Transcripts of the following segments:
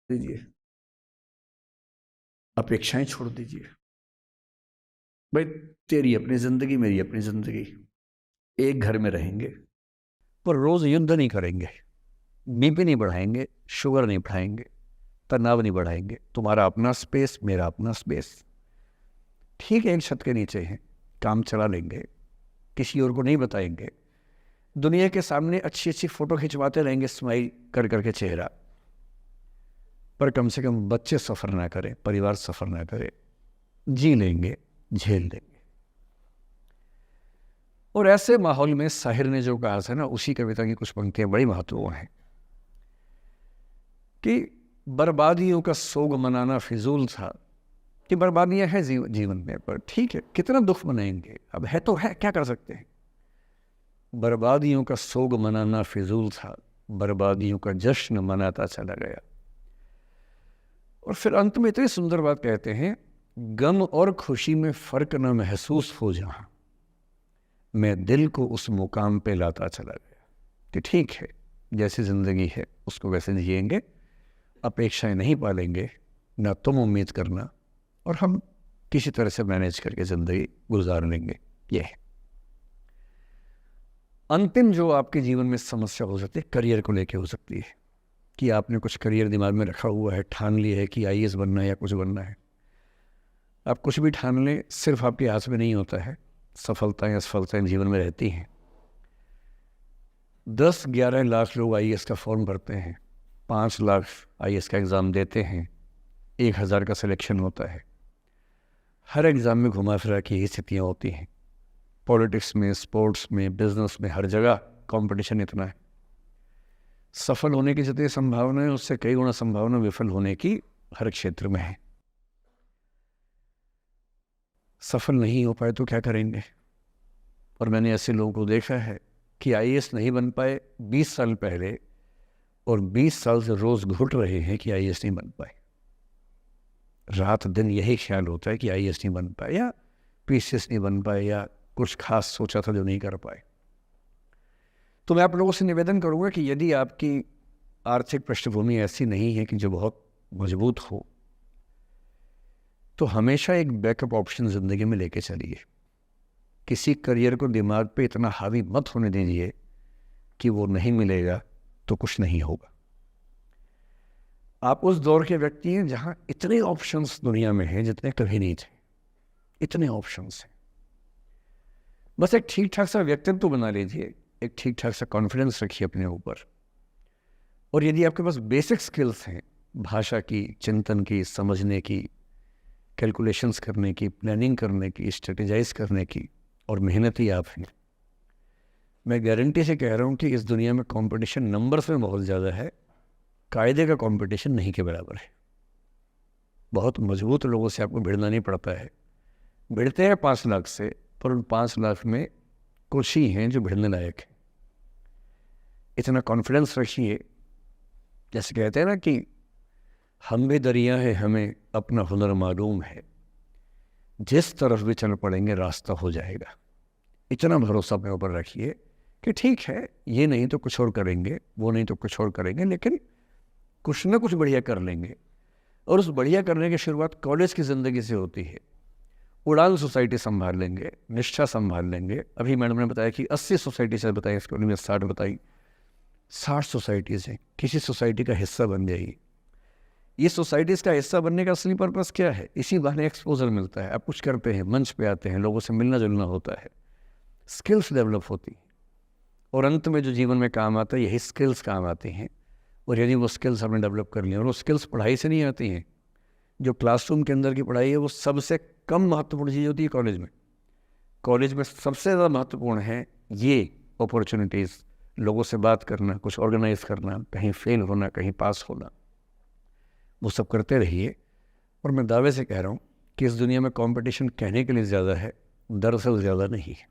दीजिए, अपेक्षाएं छोड़ दीजिए। भाई, तेरी अपनी जिंदगी, मेरी अपनी जिंदगी, एक घर में रहेंगे पर रोज युद्ध नहीं करेंगे, बीपी नहीं बढ़ाएंगे, शुगर नहीं बढ़ाएंगे, तनाव नहीं बढ़ाएंगे। तुम्हारा अपना स्पेस, मेरा अपना स्पेस। ठीक है, एक छत के नीचे हैं, काम चला लेंगे, किसी और को नहीं बताएंगे। दुनिया के सामने अच्छी अच्छी फोटो खिंचवाते रहेंगे, स्माइल कर करके चेहरा, पर कम से कम बच्चे सफ़र ना करें, परिवार सफ़र ना करे। जी लेंगे, झेल लेंगे। और ऐसे माहौल में साहिर ने जो कहा था ना, उसी कविता की कुछ पंक्तियां बड़ी महत्वपूर्ण हैं कि बर्बादियों का सोग मनाना फिजूल था। कि बर्बादियां हैं जीवन में, पर ठीक है, कितना दुख मनाएंगे, अब है तो है, क्या कर सकते हैं। बर्बादियों का सोग मनाना फिजूल था, बर्बादियों का जश्न मनाता चला गया। और फिर अंत में इतनी सुंदर बात कहते हैं, गम और खुशी में फर्क न महसूस हो जहां, मैं दिल को उस मुकाम पे लाता चला गया। कि ठीक है, जैसी ज़िंदगी है उसको वैसे जिएंगे, अपेक्षाएं नहीं पालेंगे, ना तुम उम्मीद करना, और हम किसी तरह से मैनेज करके ज़िंदगी गुजार लेंगे। ये है अंतिम जो आपके जीवन में समस्या हो सकती है, करियर को लेके हो सकती है कि आपने कुछ करियर दिमाग में रखा हुआ है, ठान लिया है कि आईएएस बनना है या कुछ बनना है। आप कुछ भी ठान लें, सिर्फ आपके हाथ में नहीं होता है। सफलताएं असफलताएं जीवन में रहती हैं। 10-11 लाख लोग आईएएस का फॉर्म भरते हैं, 5 लाख आईएएस का एग्ज़ाम देते हैं, 1000 का सिलेक्शन होता है। हर एग्ज़ाम में घुमा फिरा की ही स्थितियाँ होती हैं। पॉलिटिक्स में, स्पोर्ट्स में, बिजनेस में, हर जगह कंपटीशन इतना है। सफल होने की जितनी संभावना है, उससे कई गुना संभावना विफल होने की हर क्षेत्र में है। सफल नहीं हो पाए तो क्या करेंगे। और मैंने ऐसे लोगों को देखा है कि आईएएस नहीं बन पाए 20 साल पहले, और 20 साल से रोज़ घुट रहे हैं कि आईएएस नहीं बन पाए। रात दिन यही ख्याल होता है कि आईएएस नहीं बन पाए, या पीसीएस नहीं बन पाए, या कुछ खास सोचा था जो नहीं कर पाए। तो मैं आप लोगों से निवेदन करूंगा कि यदि आपकी आर्थिक पृष्ठभूमि ऐसी नहीं है कि जो बहुत मजबूत हो, तो हमेशा एक बैकअप ऑप्शन ज़िंदगी में लेके चलिए। किसी करियर को दिमाग पे इतना हावी मत होने दीजिए कि वो नहीं मिलेगा तो कुछ नहीं होगा। आप उस दौर के व्यक्ति हैं जहां इतने ऑप्शंस दुनिया में हैं जितने कभी नहीं थे। इतने ऑप्शंस हैं। बस एक ठीक ठाक सा व्यक्तित्व बना लीजिए, एक ठीक ठाक सा कॉन्फिडेंस रखिए अपने ऊपर। और यदि आपके पास बेसिक स्किल्स हैं, भाषा की, चिंतन की, समझने की, कैलकुलेशंस करने की, प्लानिंग करने की, स्ट्रेटेजाइज करने की, और मेहनती आप हैं, मैं गारंटी से कह रहा हूँ कि इस दुनिया में कंपटीशन नंबर्स में बहुत ज़्यादा है, कायदे का कंपटीशन नहीं के बराबर है। बहुत मजबूत लोगों से आपको भिड़ना नहीं पड़ता है। भिड़ते हैं 5 लाख से, पर उन 5 लाख में कुछ ही हैं जो भिड़ने लायक हैं। इतना कॉन्फिडेंस रखिए। जैसे कहते हैं ना कि हम भी दरिया है, हमें अपना हुनर मालूम है, जिस तरफ भी चल पड़ेंगे रास्ता हो जाएगा। इतना भरोसा अपने ऊपर रखिए कि ठीक है, ये नहीं तो कुछ और करेंगे, वो नहीं तो कुछ और करेंगे, लेकिन कुछ ना कुछ बढ़िया कर लेंगे। और उस बढ़िया करने की शुरुआत कॉलेज की ज़िंदगी से होती है। उड़ान सोसाइटी संभाल लेंगे, निष्ठा संभाल लेंगे। अभी मैडम ने बताया कि 80 सोसाइटी से बताई, इसको में 60 बताई। 60 सोसाइटीज़ हैं, किसी सोसाइटी का हिस्सा बन जाइए। ये सोसाइटीज़ का हिस्सा बनने का असली पर्पस क्या है? इसी बहाने एक्सपोजर मिलता है, आप कुछ करते हैं, मंच पे आते हैं, लोगों से मिलना जुलना होता है, स्किल्स डेवलप होती हैं, और अंत में जो जीवन में काम आता है, यही स्किल्स काम आती हैं। और यदि वो स्किल्स हमने डेवलप कर लिया, और वो स्किल्स पढ़ाई से नहीं आती हैं। जो क्लासरूम के अंदर की पढ़ाई है वो सबसे कम महत्वपूर्ण चीज़ होती है कॉलेज में। कॉलेज में सबसे ज़्यादा महत्वपूर्ण है ये अपॉर्चुनिटीज़, लोगों से बात करना, कुछ ऑर्गेनाइज करना, कहीं फेल होना, कहीं पास होना, वो सब करते रहिए। और मैं दावे से कह रहा हूँ कि इस दुनिया में कंपटीशन कहने के लिए ज़्यादा है, दरअसल ज़्यादा नहीं है।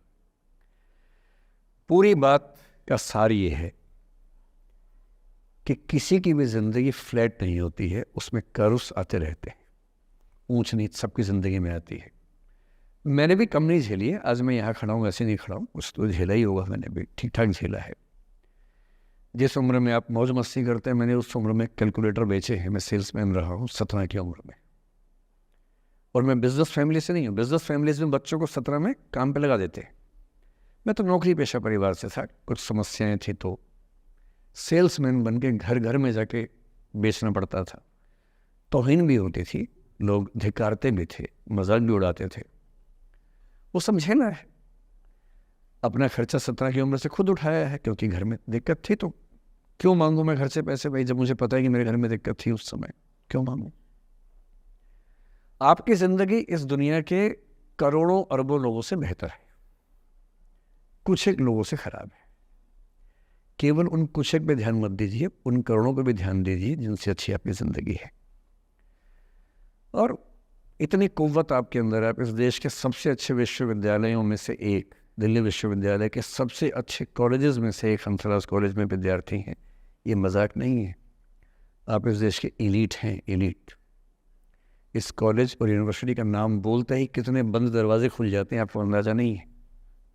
पूरी बात का सार ये है कि किसी की भी ज़िंदगी फ्लैट नहीं होती है, उसमें कर्व्स आते रहते हैं, ऊंच नीच सबकी ज़िंदगी में आती है। मैंने भी कम नहीं झेली है। आज मैं यहाँ खड़ा हूँ, ऐसे नहीं खड़ा हूँ, कुछ तो झेला ही होगा, मैंने भी ठीक ठाक झेला है। जिस उम्र में आप मौज मस्ती करते हैं, मैंने उस उम्र में कैलकुलेटर बेचे हैं। मैं सेल्समैन रहा हूँ 17 की उम्र में, और मैं बिजनेस फैमिली से नहीं हूँ। बिजनेस फैमिलीज में बच्चों को 17 में काम पे लगा देते हैं। मैं तो नौकरी पेशा परिवार से था, कुछ समस्याएं थी तो सेल्समैन बन के घर घर में जाके बेचना पड़ता था। तौहीन भी होती थी, लोग धिक्कारते भी थे, मजाक भी उड़ाते थे। वो समझे ना, है अपना खर्चा 17 की उम्र से खुद उठाया है, क्योंकि घर में दिक्कत थी। तो क्यों मांगू मैं घर से पैसे भाई, जब मुझे पता है कि मेरे घर में दिक्कत थी उस समय, क्यों मांगू? आपकी जिंदगी इस दुनिया के करोड़ों अरबों लोगों से बेहतर है, कुछ एक लोगों से खराब है। केवल उन कुछ एक पे ध्यान मत दीजिए, उन करोड़ों पे भी ध्यान दीजिए जिनसे अच्छी आपकी जिंदगी है। और इतनी कुव्वत आपके अंदर है, आप इस देश के सबसे अच्छे विश्वविद्यालयों में से एक, दिल्ली विश्वविद्यालय के सबसे अच्छे कॉलेजेस में से एक हंसराज कॉलेज में विद्यार्थी हैं। ये मजाक नहीं है, आप इस देश के एलीट हैं, एलीट। इस कॉलेज और यूनिवर्सिटी का नाम बोलते ही कितने बंद दरवाजे खुल जाते हैं, आपको अंदाजा नहीं है,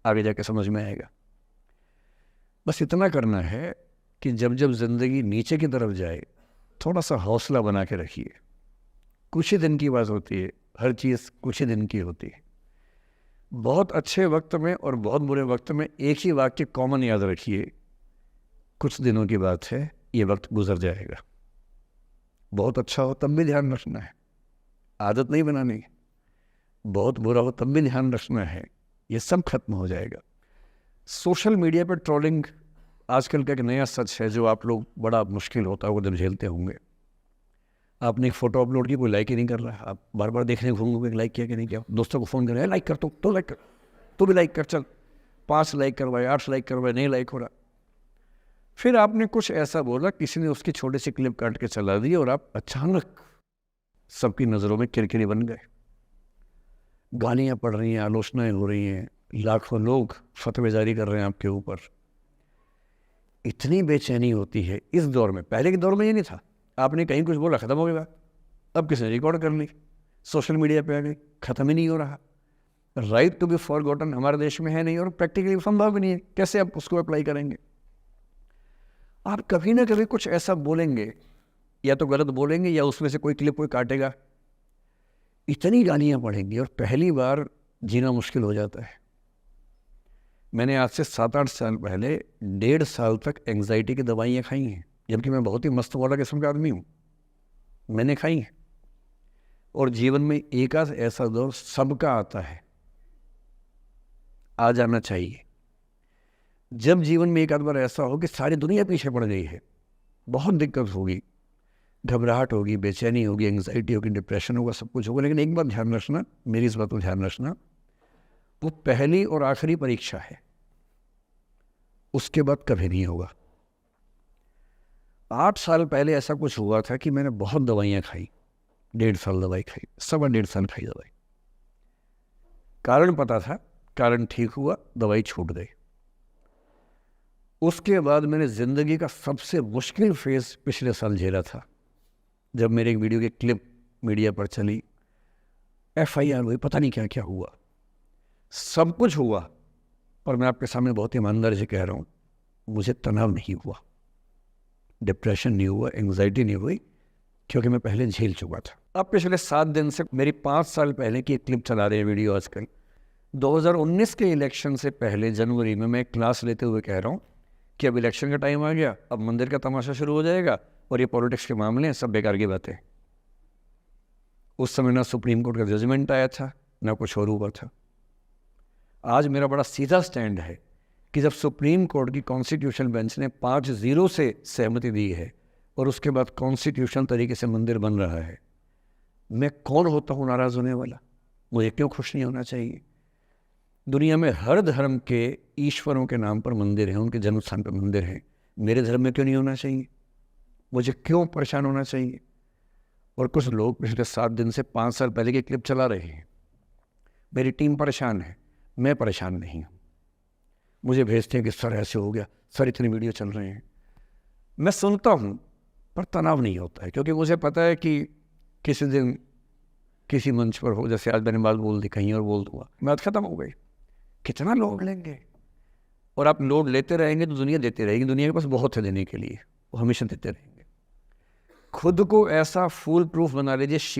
आगे जाके समझ में आएगा। बस इतना करना है कि जब जब जिंदगी नीचे की तरफ जाए, थोड़ा सा हौसला बना के रखिए। कुछ ही दिन की बात होती है, हर चीज़ कुछ ही दिन की होती है। बहुत अच्छे वक्त में और बहुत बुरे वक्त में एक ही वाक्य कॉमन याद रखिए, कुछ दिनों की बात है, ये वक्त गुजर जाएगा। बहुत अच्छा हो तब भी ध्यान रखना है, आदत नहीं बनानी है। बहुत बुरा हो तब भी ध्यान रखना है, ये सब खत्म हो जाएगा। सोशल मीडिया पर ट्रोलिंग आजकल का एक नया सच है, जो आप लोग बड़ा मुश्किल होता है वो जब झेलते होंगे। आपने एक फ़ोटो अपलोड की, कोई लाइक ही नहीं कर रहा है, आप बार बार देखने घूमोगे लाइक किया कि नहीं किया। दोस्तों को फ़ोन कर रहे हैं, लाइक कर, तो लाइक कर, तो भी लाइक कर, चल 5 लाइक करवाए, 8 लाइक करवाए, नहीं लाइक हो रहा। फिर आपने कुछ ऐसा बोला, किसी ने उसकी छोटी सी क्लिप काट के चला दी, और आप अचानक सबकी नज़रों में किरकिरी बन गए। गालियाँ पड़ रही हैं, आलोचनाएँ हो रही हैं, लाखों लोग फतवे जारी कर रहे हैं आपके ऊपर। इतनी बेचैनी होती है इस दौर में। पहले के दौर में ये नहीं था, आपने कहीं कुछ बोला खत्म हो गया बात। अब किसी ने रिकॉर्ड कर ली, सोशल मीडिया पे आ गई, खत्म ही नहीं हो रहा। राइट टू बी फॉरगॉटन हमारे देश में है नहीं, और प्रैक्टिकली संभव भी नहीं है। कैसे आप उसको अप्लाई करेंगे? आप कभी ना कभी कुछ ऐसा बोलेंगे, या तो गलत बोलेंगे या उसमें से कोई क्लिप कोई काटेगा, इतनी गालियाँ पड़ेंगी और पहली बार जीना मुश्किल हो जाता है। मैंने आज से 7-8 साल पहले 1.5 साल तक एंग्जाइटी की दवाइयाँ खाई हैं, जबकि मैं बहुत ही मस्त वाला किस्म का आदमी हूँ, मैंने खाई हैं। और जीवन में एक आध ऐसा दौर सबका आता है, आ जाना चाहिए। जब जीवन में एक आध बार ऐसा हो कि सारी दुनिया पीछे पड़ गई है, बहुत दिक्कत होगी, घबराहट होगी, बेचैनी होगी, एंग्जाइटी होगी, डिप्रेशन होगा, सब कुछ होगा। लेकिन एक बात ध्यान रखना, मेरी इस बात को ध्यान रखना, वो पहली और आखिरी परीक्षा है, उसके बाद कभी नहीं होगा। 8 साल पहले ऐसा कुछ हुआ था कि मैंने बहुत दवाइयाँ खाई, 1.5 साल दवाई खाई, 1.25 साल खाई दवाई। कारण पता था, कारण ठीक हुआ, दवाई छूट गई। उसके बाद मैंने ज़िंदगी का सबसे मुश्किल फेज़ पिछले साल झेला था, जब मेरे एक वीडियो की क्लिप मीडिया पर चली, FIR हुई, पता नहीं क्या क्या हुआ, सब कुछ हुआ। पर मैं आपके सामने बहुत ईमानदारी से कह रहा हूँ, मुझे तनाव नहीं हुआ, डिप्रेशन नहीं हुआ, एंग्जाइटी नहीं हुई, क्योंकि मैं पहले झेल चुका था। अब पिछले 7 दिन से मेरी 5 साल पहले की एक क्लिप चला रहे हैं वीडियो आजकल। 2019 के इलेक्शन से पहले जनवरी में मैं क्लास लेते हुए कह रहा हूँ कि अब इलेक्शन का टाइम आ गया, अब मंदिर का तमाशा शुरू हो जाएगा, और ये पॉलिटिक्स के मामले हैं, सब बेकार की बातें। उस समय ना सुप्रीम कोर्ट का जजमेंट आया था, ना कुछ और हुआ था। आज मेरा बड़ा सीधा स्टैंड है कि जब सुप्रीम कोर्ट की कॉन्स्टिट्यूशन बेंच ने 5-0 से सहमति दी है, और उसके बाद कॉन्स्टिट्यूशन तरीके से मंदिर बन रहा है, मैं कौन होता हूँ नाराज़ होने वाला? मुझे क्यों खुश नहीं होना चाहिए? दुनिया में हर धर्म के ईश्वरों के नाम पर मंदिर हैं, उनके जन्म स्थान पर मंदिर हैं, मेरे धर्म में क्यों नहीं होना चाहिए? मुझे क्यों परेशान होना चाहिए? और कुछ लोग पिछले 7 दिन से 5 साल पहले की क्लिप चला रहे हैं। मेरी टीम परेशान है, मैं परेशान नहीं हूँ। मुझे भेजते हैं कि सर ऐसे हो गया, सर इतने वीडियो चल रहे हैं। मैं सुनता हूँ पर तनाव नहीं होता है, क्योंकि मुझे पता है कि किसी दिन किसी मंच पर हो, जैसे आज मैंने बात बोल दी, कहीं और बोल दूँगा, बात खत्म हो गई। कितना लोग लेंगे? और आप लोड लेते रहेंगे तो दुनिया देती रहेगी, दुनिया के पास बहुत है देने के लिए, वो हमेशा देते रहेंगे। खुद को ऐसा फूल प्रूफ बना लीजिए, शील्ड